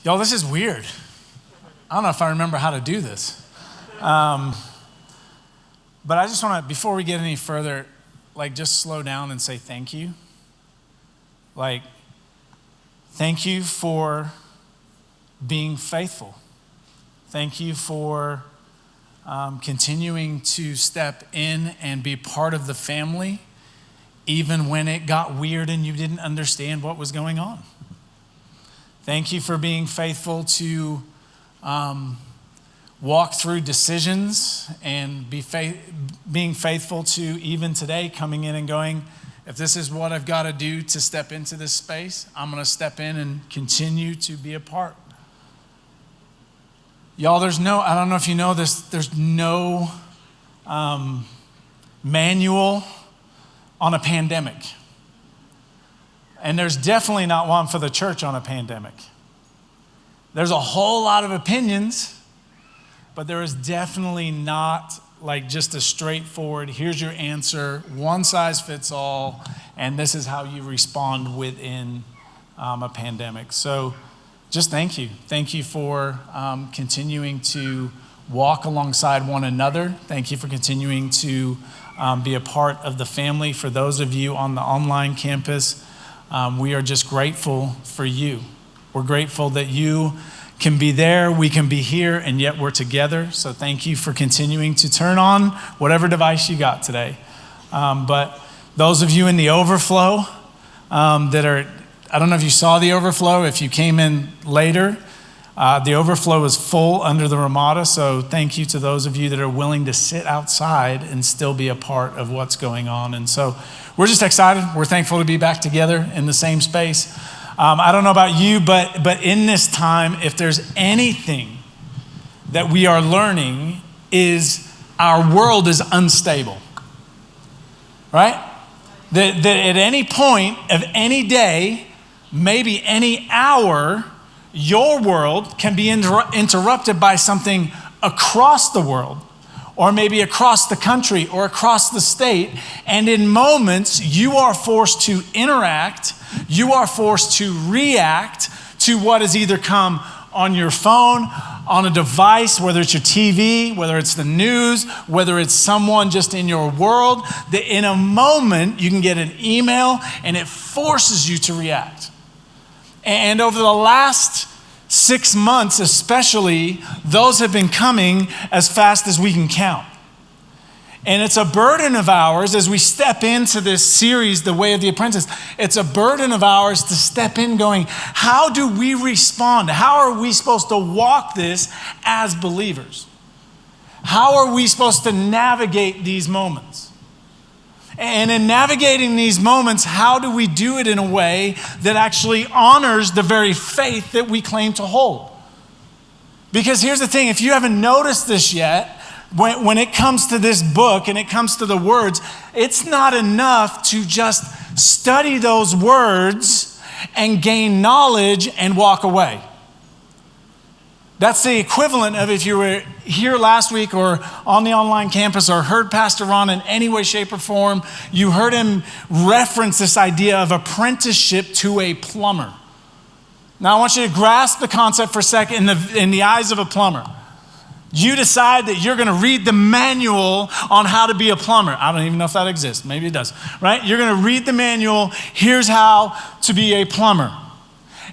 Y'all, this is weird. I don't know if I remember how to do this. But I just want to, before we get any further, just slow down and say thank you. Thank you for being faithful. Thank you for continuing to step in and be part of the family, even when it got weird and you didn't understand what was going on. Thank you for being faithful to walk through decisions and being faithful to, even today, coming in and going, if this is what I've got to do to step into this space, I'm going to step in and continue to be a part. Y'all, I don't know if you know this, there's no manual on a pandemic. And there's definitely not one for the church on a pandemic. There's a whole lot of opinions, but there is definitely not just a straightforward, here's your answer, one size fits all, and this is how you respond within a pandemic. So just thank you. Thank you for continuing to walk alongside one another. Thank you for continuing to be a part of the family. For those of you on the online campus, we are just grateful for you. We're grateful that you can be there, we can be here, and yet we're together. So thank you for continuing to turn on whatever device you got today. But those of you in the overflow I don't know if you saw the overflow, if you came in later, the overflow is full under the Ramada. So thank you to those of you that are willing to sit outside and still be a part of what's going on. And so we're just excited. We're thankful to be back together in the same space. I don't know about you, but in this time, if there's anything that we are learning, is our world is unstable, right? That at any point of any day, maybe any hour, your world can be interrupted by something across the world, or maybe across the country or across the state. And in moments, you are forced to interact, you are forced to react to what has either come on your phone, on a device, whether it's your TV, whether it's the news, whether it's someone just in your world, that in a moment you can get an email and it forces you to react. And over the last 6 months especially, those have been coming as fast as we can count. And it's a burden of ours as we step into this series, The Way of the Apprentice. It's a burden of ours to step in going, how do we respond? How are we supposed to walk this as believers? How are we supposed to navigate these moments? And in navigating these moments, how do we do it in a way that actually honors the very faith that we claim to hold? Because here's the thing, if you haven't noticed this yet, when it comes to this book and it comes to the words, it's not enough to just study those words and gain knowledge and walk away. That's the equivalent of if you were here last week or on the online campus or heard Pastor Ron in any way, shape, or form, you heard him reference this idea of apprenticeship to a plumber. Now I want you to grasp the concept for a second in the eyes of a plumber. You decide that you're going to read the manual on how to be a plumber. I don't even know if that exists. Maybe it does, right? You're going to read the manual. Here's how to be a plumber.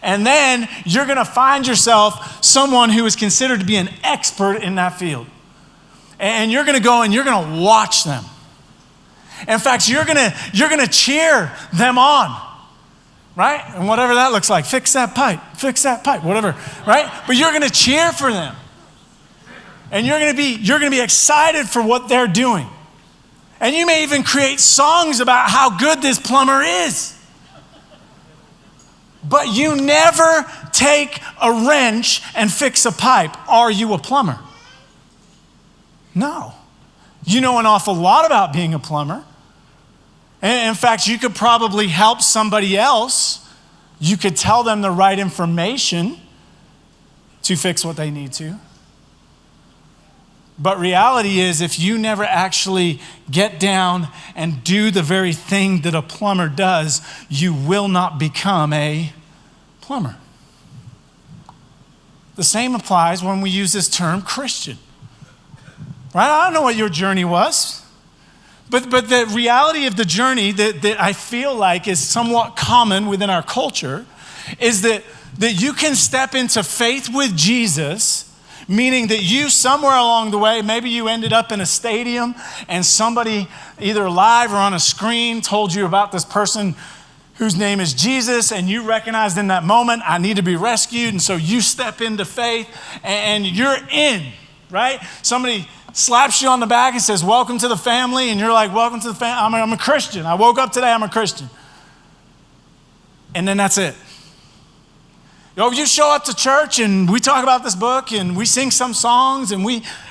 And then you're going to find yourself someone who is considered to be an expert in that field. And you're going to go and you're going to watch them. In fact, you're going to cheer them on, right? And whatever that looks like, fix that pipe, whatever, right? But you're going to cheer for them. And you're going to be excited for what they're doing. And you may even create songs about how good this plumber is. But you never take a wrench and fix a pipe. Are you a plumber? No. You know an awful lot about being a plumber. And in fact, you could probably help somebody else. You could tell them the right information to fix what they need to. But reality is, if you never actually get down and do the very thing that a plumber does, you will not become a plumber. The same applies when we use this term Christian. Right? I don't know what your journey was, but the reality of the journey that I feel like is somewhat common within our culture is that you can step into faith with Jesus, meaning that you somewhere along the way, maybe you ended up in a stadium and somebody either live or on a screen told you about this person whose name is Jesus, and you recognized in that moment, I need to be rescued, and so you step into faith and you're in, right? Somebody slaps you on the back and says, welcome to the family, and you're like, welcome to the family. I'm a Christian. I woke up today, I'm a Christian. And then that's it. You show up to church and we talk about this book and we sing some songs and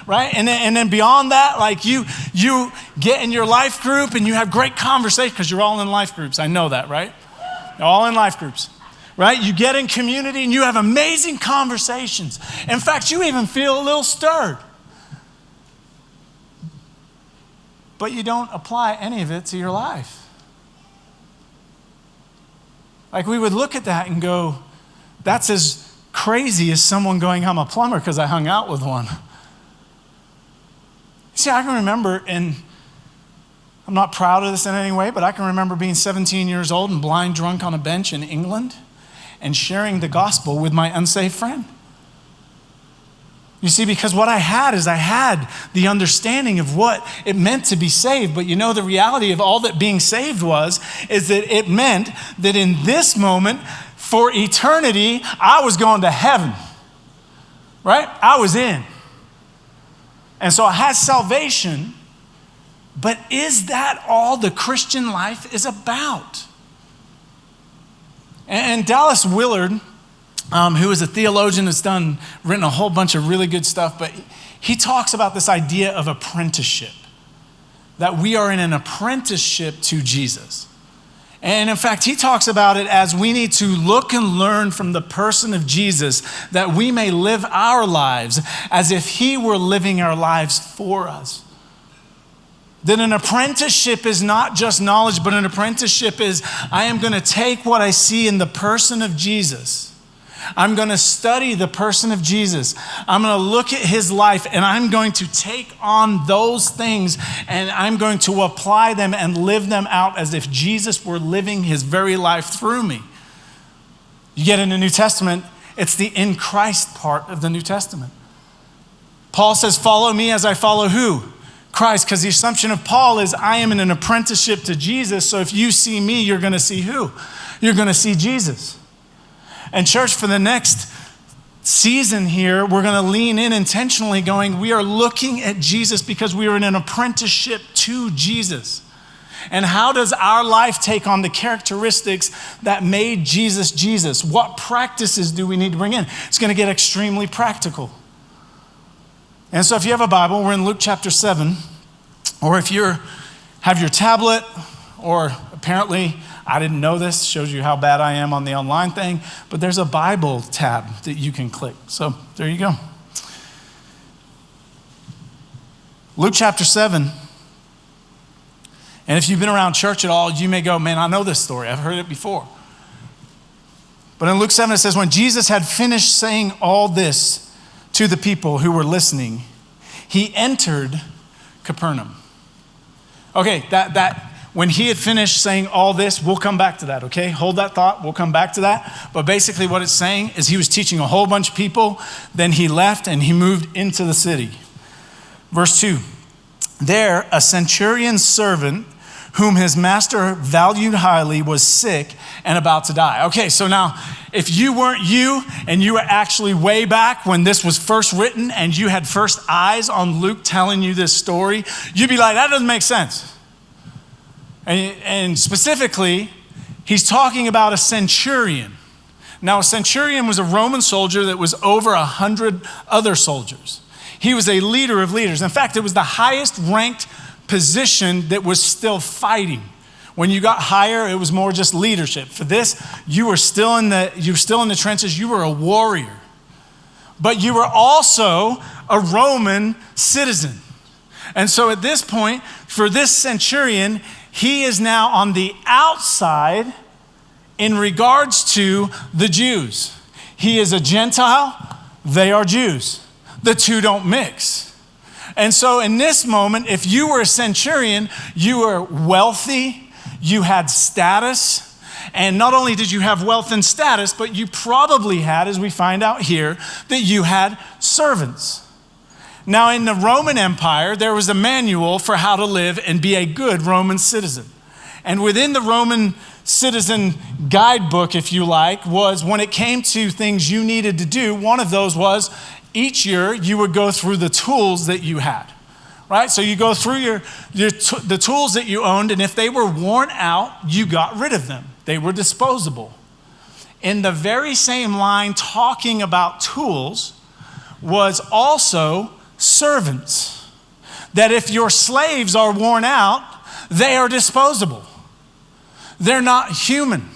right? And then beyond that, like you get in your life group and you have great conversation because you're all in life groups. I know that, right? You're all in life groups, right? You get in community and you have amazing conversations. In fact, you even feel a little stirred. But you don't apply any of it to your life. Like we would look at that and go, that's as crazy as someone going, I'm a plumber because I hung out with one. See, I can remember, and I'm not proud of this in any way, but I can remember being 17 years old and blind drunk on a bench in England and sharing the gospel with my unsaved friend. You see, because what I had the understanding of what it meant to be saved, but the reality of all that being saved is that it meant that in this moment, for eternity, I was going to heaven, right? I was in. And so I had salvation, but is that all the Christian life is about? And Dallas Willard, who is a theologian that's written a whole bunch of really good stuff, but he talks about this idea of apprenticeship, that we are in an apprenticeship to Jesus. And in fact, he talks about it as we need to look and learn from the person of Jesus that we may live our lives as if he were living our lives for us. That an apprenticeship is not just knowledge, but an apprenticeship is I am going to take what I see in the person of Jesus. I'm going to study the person of Jesus. I'm going to look at his life and I'm going to take on those things and I'm going to apply them and live them out as if Jesus were living his very life through me. You get in the New Testament, it's the in Christ part of the New Testament. Paul says, follow me as I follow who? Christ, because the assumption of Paul is I am in an apprenticeship to Jesus, so if you see me, you're going to see who? You're going to see Jesus. And church, for the next season here, we're going to lean in intentionally going, we are looking at Jesus because we are in an apprenticeship to Jesus. And how does our life take on the characteristics that made Jesus Jesus? What practices do we need to bring in? It's going to get extremely practical. And so if you have a Bible, we're in Luke chapter 7, or if you have your tablet, or apparently, I didn't know this, shows you how bad I am on the online thing, but there's a Bible tab that you can click. So there you go. Luke chapter 7. And if you've been around church at all, you may go, man, I know this story. I've heard it before. But in Luke 7, it says, when Jesus had finished saying all this to the people who were listening, he entered Capernaum. Okay, that when he had finished saying all this, we'll come back to that, okay? Hold that thought, we'll come back to that. But basically what it's saying is he was teaching a whole bunch of people, then he left and he moved into the city. Verse 2, there a centurion's servant whom his master valued highly was sick and about to die. Okay, so now if you weren't you and you were actually way back when this was first written and you had first eyes on Luke telling you this story, you'd be like, that doesn't make sense. And specifically, he's talking about a centurion. Now, a centurion was a Roman soldier that was over 100 other soldiers. He was a leader of leaders. In fact, it was the highest ranked position that was still fighting. When you got higher, it was more just leadership. For this, you were still in the trenches. You were a warrior. But you were also a Roman citizen. And so at this point, for this centurion, he is now on the outside in regards to the Jews. He is a Gentile, They are Jews. The two don't mix. And so in this moment, if you were a centurion, you were wealthy, you had status, and not only did you have wealth and status, but you probably had, as we find out here, that you had servants. Now in the Roman Empire, there was a manual for how to live and be a good Roman citizen. And within the Roman citizen guidebook, if you like, was when it came to things you needed to do, one of those was each year you would go through the tools that you had, right? So you go through the tools that you owned, and if they were worn out, you got rid of them. They were disposable. In the very same line talking about tools was also servants. That if your slaves are worn out, they are disposable. They're not human.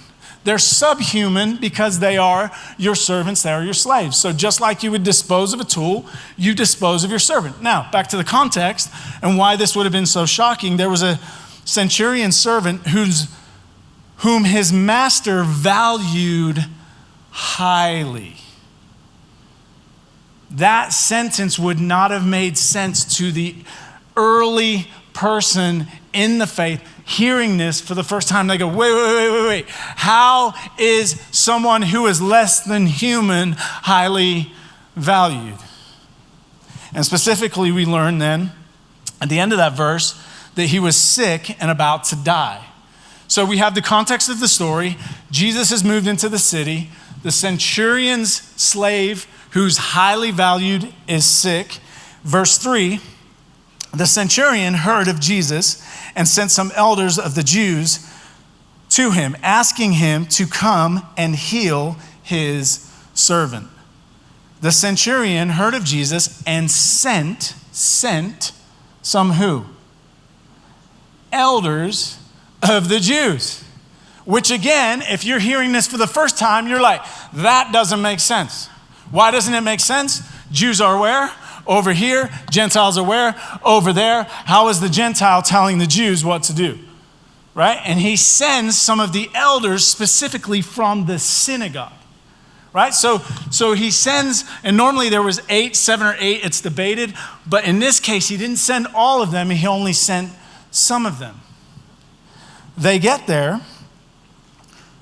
They're subhuman because they are your servants, they are your slaves. So just like you would dispose of a tool, you dispose of your servant. Now, back to the context and why this would have been so shocking. There was a centurion servant whom his master valued highly. That sentence would not have made sense to the early person in the faith hearing this for the first time. They go, wait. How is someone who is less than human highly valued? And specifically, we learn then at the end of that verse that he was sick and about to die. So we have the context of the story. Jesus has moved into the city. The centurion's slave, who's highly valued, is sick. Verse 3, the centurion heard of Jesus and sent some elders of the Jews to him, asking him to come and heal his servant. The centurion heard of Jesus and sent some who? Elders of the Jews. Which again, if you're hearing this for the first time, you're like, that doesn't make sense. Why doesn't it make sense? Jews are where? Over here. Gentiles are where? Over there. How is the Gentile telling the Jews what to do? Right? And he sends some of the elders specifically from the synagogue. Right? So he sends, and normally there was 7 or 8, it's debated, but in this case, he didn't send all of them, he only sent some of them. They get there.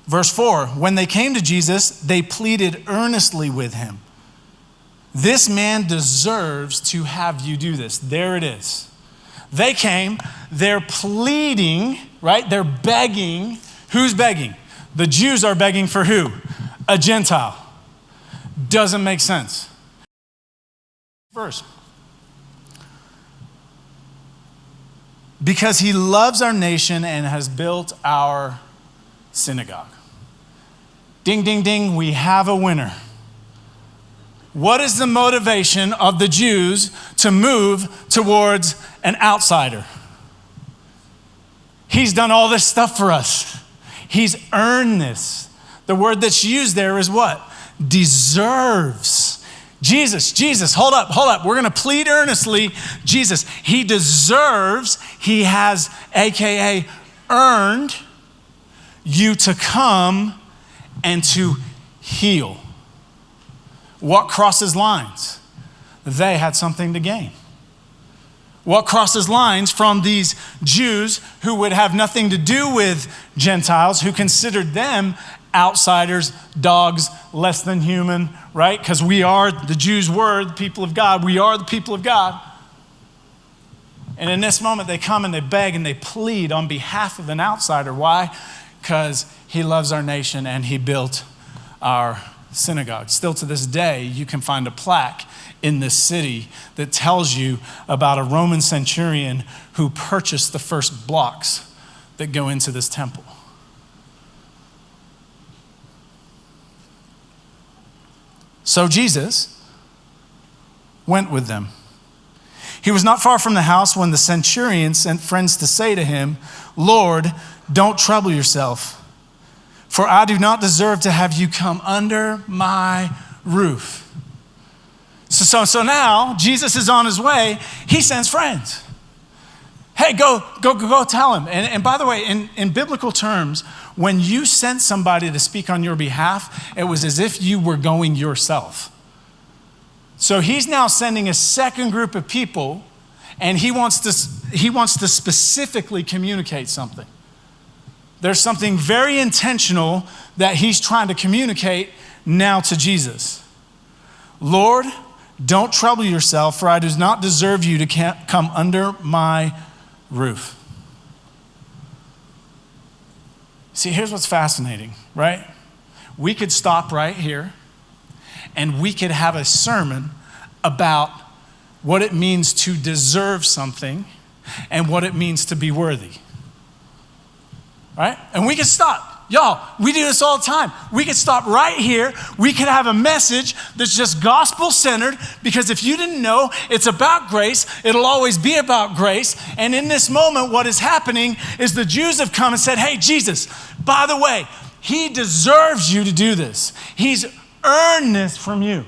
Verse 4, when they came to Jesus, they pleaded earnestly with him. This man deserves to have you do this. There it is. They came, they're pleading, right? They're begging. Who's begging? The Jews are begging for who? A Gentile. Doesn't make sense. Verse. Because he loves our nation and has built our synagogue. Ding, ding, ding, we have a winner. What is the motivation of the Jews to move towards an outsider? He's done all this stuff for us. He's earned this. The word that's used there is what? Deserves. Jesus, hold up. We're going to plead earnestly. Jesus, he deserves, he has, AKA, earned you to come and to heal. What crosses lines? They had something to gain. What crosses lines from these Jews who would have nothing to do with Gentiles, who considered them outsiders, dogs, less than human, right? Because the Jews were the people of God. We are the people of God. And in this moment, they come and they beg and they plead on behalf of an outsider. Why? Because he loves our nation and he built our synagogue. Still to this day, you can find a plaque in this city that tells you about a Roman centurion who purchased the first blocks that go into this temple. So Jesus went with them. He was not far from the house when the centurion sent friends to say to him, Lord, don't trouble yourself, for I do not deserve to have you come under my roof. So now Jesus is on his way. He sends friends. Hey, go tell him. And by the way, in biblical terms, when you sent somebody to speak on your behalf, it was as if you were going yourself. So he's now sending a second group of people, and he wants to specifically communicate something. There's something very intentional that he's trying to communicate now to Jesus. Lord, don't trouble yourself, for I do not deserve you to come under my roof. See, here's what's fascinating, right? We could stop right here and we could have a sermon about what it means to deserve something and what it means to be worthy. Right? And we could stop. Y'all, we do this all the time. We could stop right here. We could have a message that's just gospel-centered, because if you didn't know, it's about grace. It'll always be about grace. And in this moment, what is happening is the Jews have come and said, hey, Jesus, by the way, he deserves you to do this. He's earned this from you,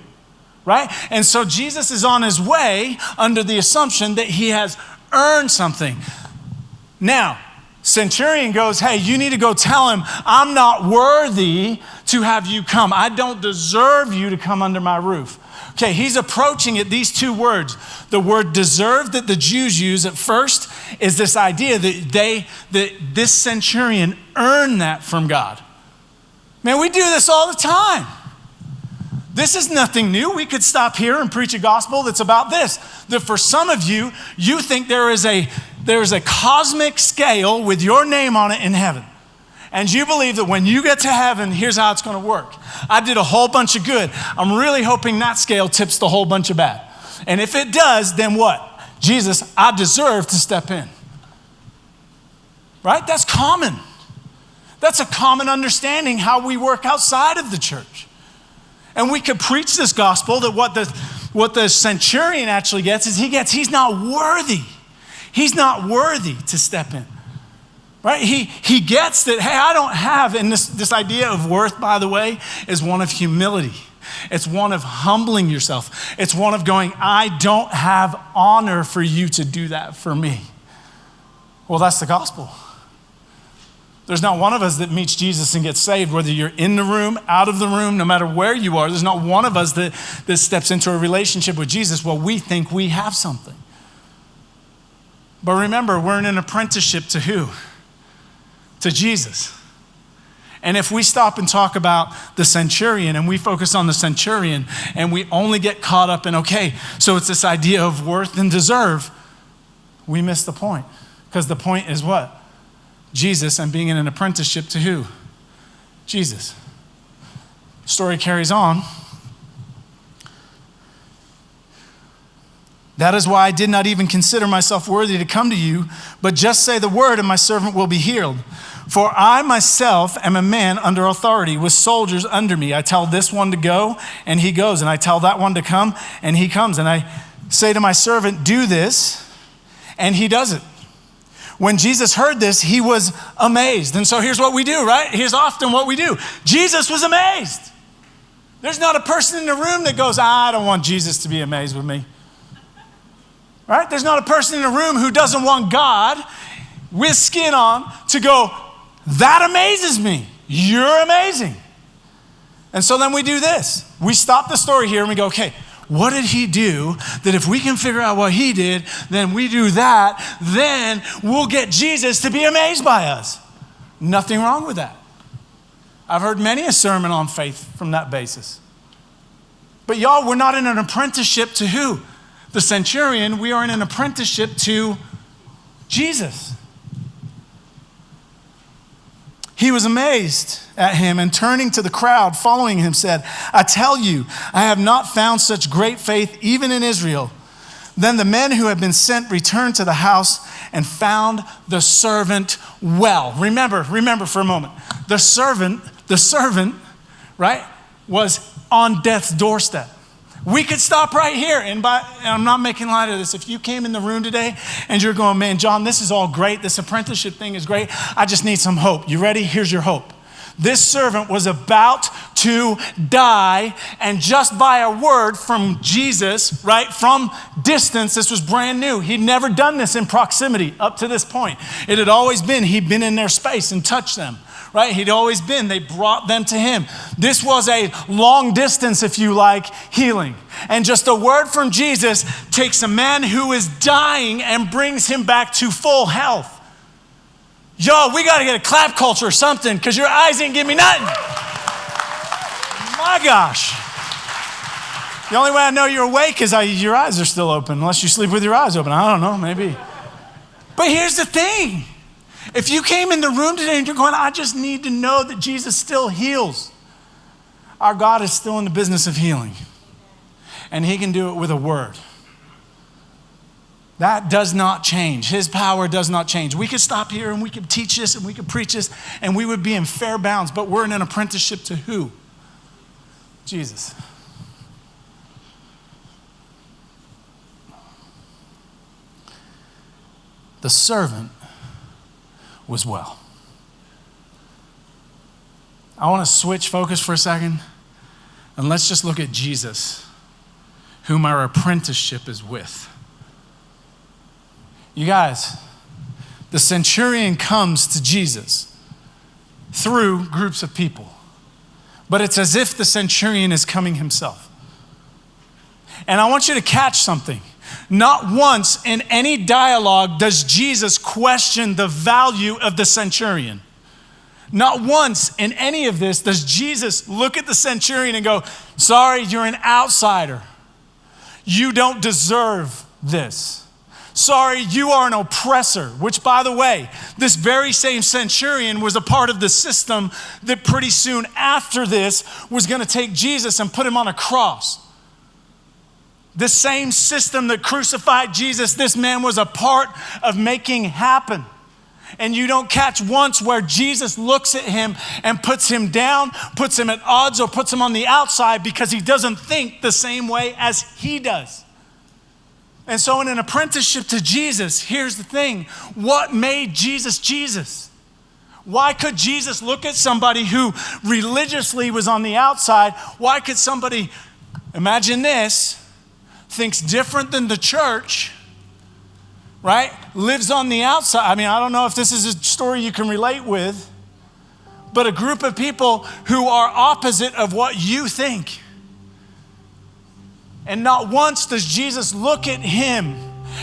right? And so Jesus is on his way under the assumption that he has earned something. Now, centurion goes, hey, you need to go tell him, I'm not worthy to have you come. I don't deserve you to come under my roof. Okay, he's approaching it, these two words. The word deserve that the Jews use at first is this idea that this centurion earned that from God. Man, we do this all the time. This is nothing new. We could stop here and preach a gospel that's about this. That for some of you, you think there is a cosmic scale with your name on it in heaven. And you believe that when you get to heaven, here's how it's going to work. I did a whole bunch of good. I'm really hoping that scale tips the whole bunch of bad. And if it does, then what? Jesus, I deserve to step in. Right? That's common. That's a common understanding how we work outside of the church. And we could preach this gospel that what the centurion actually gets is he's not worthy. He's not worthy to step in, right? He gets that, hey, I don't have, and this idea of worth, by the way, is one of humility. It's one of humbling yourself. It's one of going, I don't have honor for you to do that for me. Well, that's the gospel. There's not one of us that meets Jesus and gets saved, whether you're in the room, out of the room, no matter where you are. There's not one of us that steps into a relationship with Jesus while we think we have something. But remember, we're in an apprenticeship to who? To Jesus. And if we stop and talk about the centurion and we focus on the centurion and we only get caught up in, okay, so it's this idea of worth and deserve, we miss the point. Because the point is what? Jesus, and being in an apprenticeship to who? Jesus. Story carries on. That is why I did not even consider myself worthy to come to you, but just say the word and my servant will be healed. For I myself am a man under authority with soldiers under me. I tell this one to go and he goes, and I tell that one to come and he comes. And I say to my servant, do this, and he does it. When Jesus heard this, he was amazed. And so here's what we do, right? Here's often what we do. Jesus was amazed. There's not a person in the room that goes, I don't want Jesus to be amazed with me. Right? There's not a person in the room who doesn't want God with skin on to go, that amazes me. You're amazing. And so then we do this. We stop the story here and we go, okay, what did he do that if we can figure out what he did, then we do that, then we'll get Jesus to be amazed by us. Nothing wrong with that. I've heard many a sermon on faith from that basis. But y'all, we're not in an apprenticeship to who? The centurion. We are in an apprenticeship to Jesus. He was amazed at him and turning to the crowd following him said, I tell you, I have not found such great faith even in Israel. Then the men who had been sent returned to the house and found the servant well. Remember for a moment, the servant, right, was on death's doorstep. We could stop right here, and I'm not making light of this. If you came in the room today and you're going, man, John, this is all great. This apprenticeship thing is great. I just need some hope. You ready? Here's your hope. This servant was about to die, and just by a word from Jesus, right, from distance, this was brand new. He'd never done this in proximity up to this point. It had always been, he'd been in their space and touched them, right? He'd always been. They brought them to him. This was a long distance, if you like, healing. And just a word from Jesus takes a man who is dying and brings him back to full health. Yo, we got to get a clap culture or something because your eyes ain't giving me nothing. My gosh. The only way I know you're awake is your eyes are still open, unless you sleep with your eyes open. I don't know, maybe. But here's the thing. If you came in the room today and you're going, I just need to know that Jesus still heals. Our God is still in the business of healing. And he can do it with a word. That does not change. His power does not change. We could stop here and we could teach this and we could preach this and we would be in fair bounds, but we're in an apprenticeship to who? Jesus. The servant was well. I want to switch focus for a second and let's just look at Jesus, whom our apprenticeship is with. You guys, the centurion comes to Jesus through groups of people, but it's as if the centurion is coming himself. And I want you to catch something. Not once in any dialogue does Jesus question the value of the centurion. Not once in any of this does Jesus look at the centurion and go, sorry, you're an outsider. You don't deserve this. Sorry, you are an oppressor, which, by the way, this very same centurion was a part of the system that pretty soon after this was going to take Jesus and put him on a cross. The same system that crucified Jesus, this man was a part of making happen. And you don't catch once where Jesus looks at him and puts him down, puts him at odds, or puts him on the outside because he doesn't think the same way as he does. And so in an apprenticeship to Jesus, here's the thing. What made Jesus Jesus? Why could Jesus look at somebody who religiously was on the outside? Why could somebody, imagine this, thinks different than the church, right? Lives on the outside. I mean, I don't know if this is a story you can relate with, but a group of people who are opposite of what you think. And not once does Jesus look at him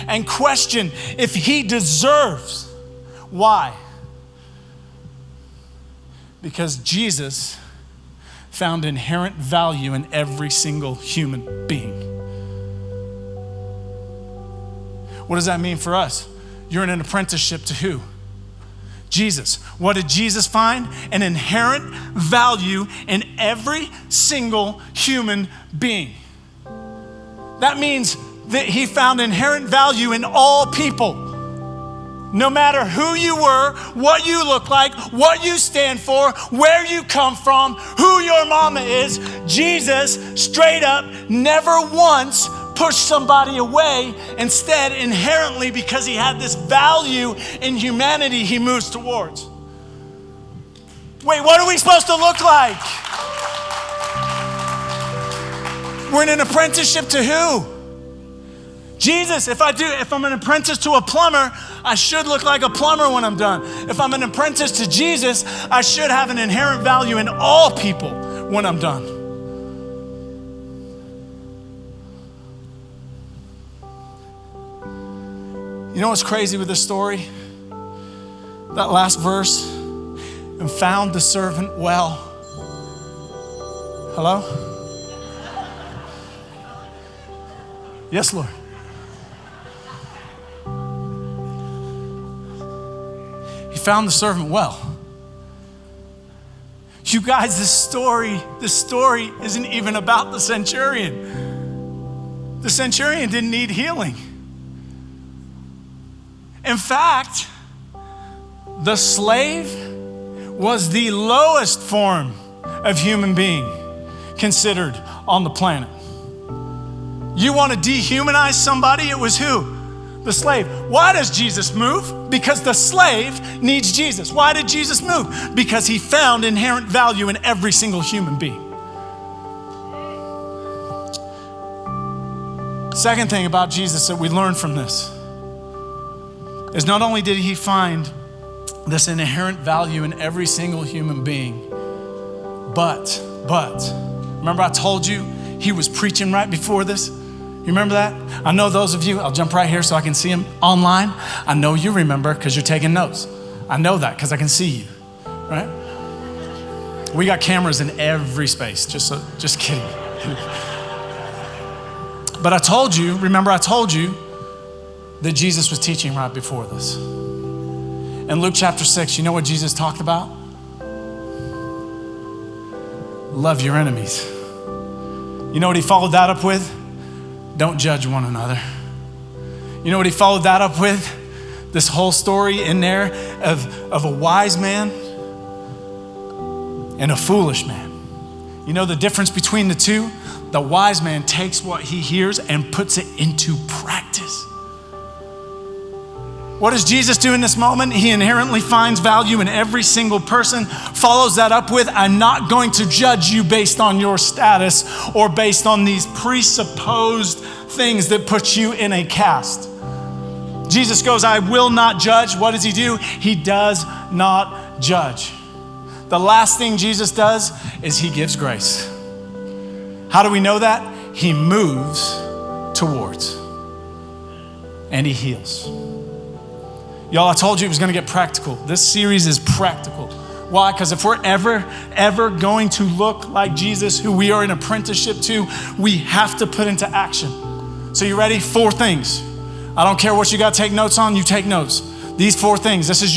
and question if he deserves. Why? Because Jesus found inherent value in every single human being. What does that mean for us? You're in an apprenticeship to who? Jesus. What did Jesus find? An inherent value in every single human being. That means that he found inherent value in all people. No matter who you were, what you look like, what you stand for, where you come from, who your mama is, Jesus straight up never once pushed somebody away. Instead, inherently, because he had this value in humanity, he moves towards. Wait, what are we supposed to look like? We're in an apprenticeship to who? Jesus. If I'm an apprentice to a plumber, I should look like a plumber when I'm done. If I'm an apprentice to Jesus, I should have an inherent value in all people when I'm done. You know what's crazy with this story? That last verse, and found the servant well. Hello? Yes, Lord. He found the servant well. You guys, this story isn't even about the centurion. The centurion didn't need healing. In fact, the slave was the lowest form of human being considered on the planet. You want to dehumanize somebody? It was who? The slave. Why does Jesus move? Because the slave needs Jesus. Why did Jesus move? Because he found inherent value in every single human being. Second thing about Jesus that we learn from this is not only did he find this inherent value in every single human being. But, remember I told you he was preaching right before this? You remember that? I know those of you, I'll jump right here so I can see them online. I know you remember because you're taking notes. I know that because I can see you, right? We got cameras in every space, just kidding. But I told you that Jesus was teaching right before this. In Luke chapter 6, you know what Jesus talked about? Love your enemies. You know what he followed that up with? Don't judge one another. You know what he followed that up with? This whole story in there of a wise man and a foolish man. You know the difference between the two? The wise man takes what he hears and puts it into practice. What does Jesus do in this moment? He inherently finds value in every single person, follows that up with, I'm not going to judge you based on your status or based on these presupposed things that put you in a caste. Jesus goes, I will not judge. What does he do? He does not judge. The last thing Jesus does is he gives grace. How do we know that? He moves towards and he heals. Y'all, I told you it was gonna get practical. This series is practical. Why? Because if we're ever going to look like Jesus, who we are in apprenticeship to, we have to put into action. So you ready? 4 things. I don't care what you got to take notes on, you take notes. These 4 things. This is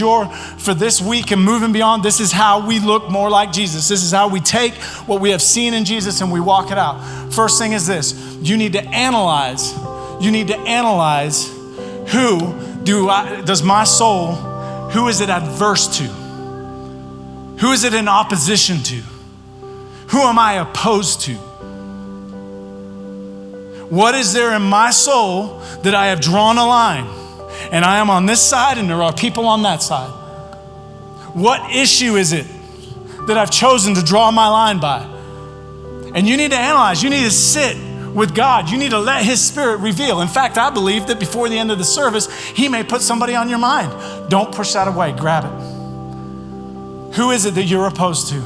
for this week and moving beyond, this is how we look more like Jesus. This is how we take what we have seen in Jesus and we walk it out. First thing is this. You need to analyze does my soul, who is it adverse to? Who is it in opposition to? Who am I opposed to? What is there in my soul that I have drawn a line? And I am on this side and there are people on that side. What issue is it that I've chosen to draw my line by? And you need to analyze, you need to sit with God. You need to let his spirit reveal. In fact, I believe that before the end of the service, he may put somebody on your mind. Don't push that away, grab it. Who is it that you're opposed to?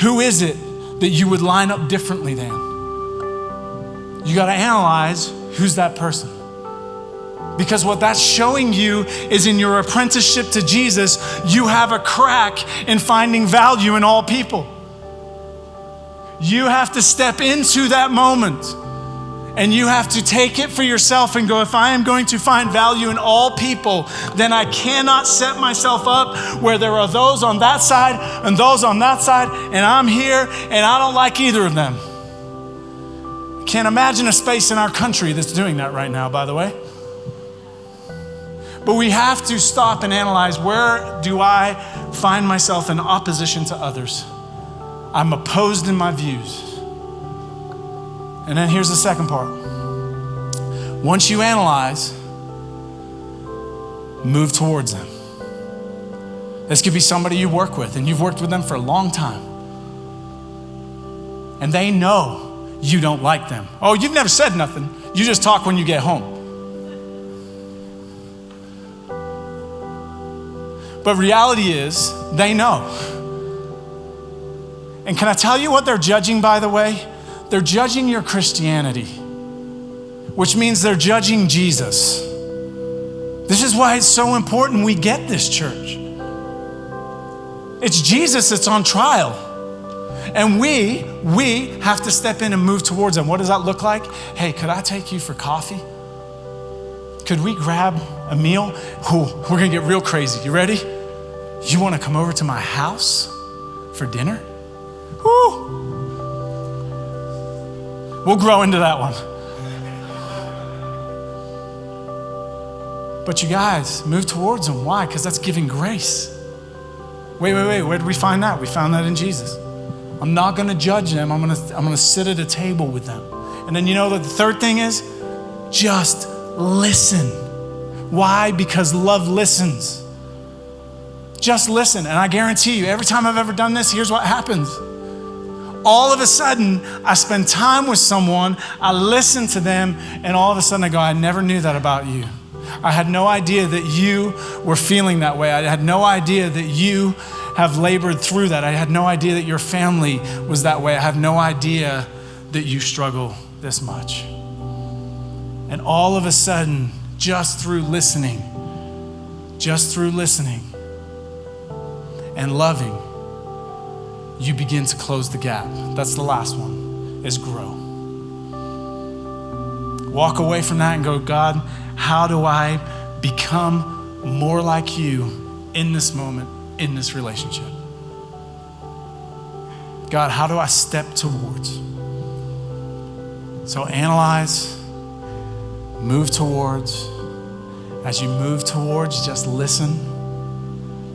Who is it that you would line up differently than? You got to analyze who's that person. Because what that's showing you is in your apprenticeship to Jesus, you have a crack in finding value in all people. You have to step into that moment and you have to take it for yourself and go, if I am going to find value in all people, then I cannot set myself up where there are those on that side and those on that side, and I'm here and I don't like either of them. Can't imagine a space in our country that's doing that right now, by the way. But we have to stop and analyze, where do I find myself in opposition to others? I'm opposed in my views. And then here's the second part. Once you analyze, move towards them. This could be somebody you work with and you've worked with them for a long time. And they know you don't like them. Oh, you've never said nothing. You just talk when you get home. But reality is, they know. And can I tell you what they're judging, by the way? They're judging your Christianity, which means they're judging Jesus. This is why it's so important we get this, church. It's Jesus that's on trial. And we have to step in and move towards them. What does that look like? Hey, could I take you for coffee? Could we grab a meal? Ooh, we're gonna get real crazy. You ready? You wanna come over to my house for dinner? Woo! We'll grow into that one. But you guys, move towards them. Why? Because that's giving grace. Wait, where did we find that? We found that in Jesus. I'm not gonna judge them. I'm gonna sit at a table with them. And then you know what the third thing is? Just listen. Why? Because love listens. Just listen. And I guarantee you, every time I've ever done this, here's what happens. All of a sudden, I spend time with someone, I listen to them, and all of a sudden I go, I never knew that about you. I had no idea that you were feeling that way. I had no idea that you have labored through that. I had no idea that your family was that way. I have no idea that you struggle this much. And all of a sudden, just through listening and loving, you begin to close the gap. That's the last one, is grow. Walk away from that and go, God, how do I become more like you in this moment, in this relationship? God, how do I step towards? So analyze, move towards. As you move towards, just listen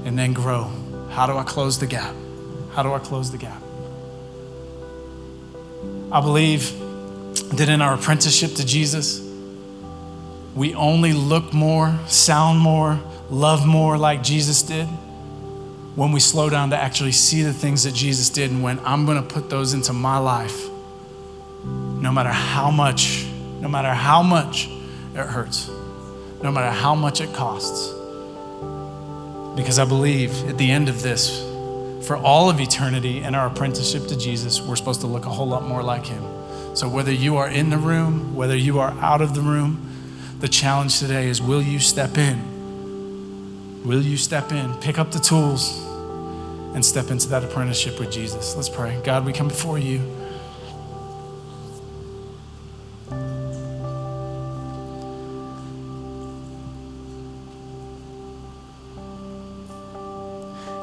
and then grow. How do I close the gap? How do I close the gap? I believe that in our apprenticeship to Jesus, we only look more, sound more, love more like Jesus did when we slow down to actually see the things that Jesus did, and when I'm gonna put those into my life, no matter how much it hurts, no matter how much it costs. Because I believe at the end of this, for all of eternity in our apprenticeship to Jesus, we're supposed to look a whole lot more like him. So whether you are in the room, whether you are out of the room, the challenge today is, will you step in? Will you step in? Pick up the tools and step into that apprenticeship with Jesus. Let's pray. God, we come before you.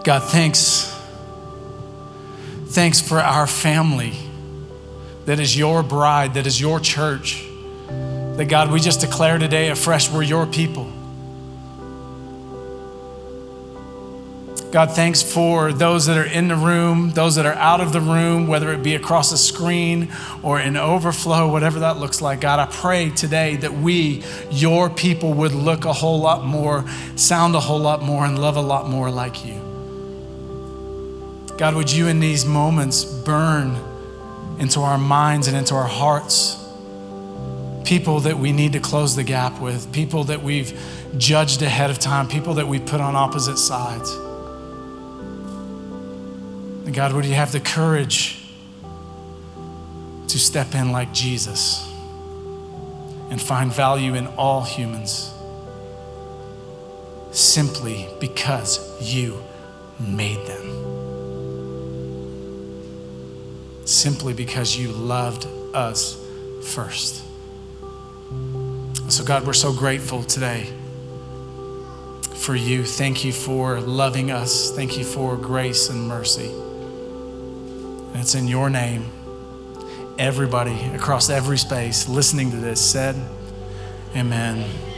God, thanks for our family that is your bride, that is your church. That God, we just declare today afresh, we're your people. God, thanks for those that are in the room, those that are out of the room, whether it be across a screen or in overflow, whatever that looks like. God, I pray today that we, your people, would look a whole lot more, sound a whole lot more, and love a lot more like you. God, would you in these moments burn into our minds and into our hearts people that we need to close the gap with, people that we've judged ahead of time, people that we've put on opposite sides. And God, would you have the courage to step in like Jesus and find value in all humans simply because you made them. Simply because you loved us first. So God, we're so grateful today for you. Thank you for loving us. Thank you for grace and mercy. And it's in your name, everybody across every space listening to this said, amen.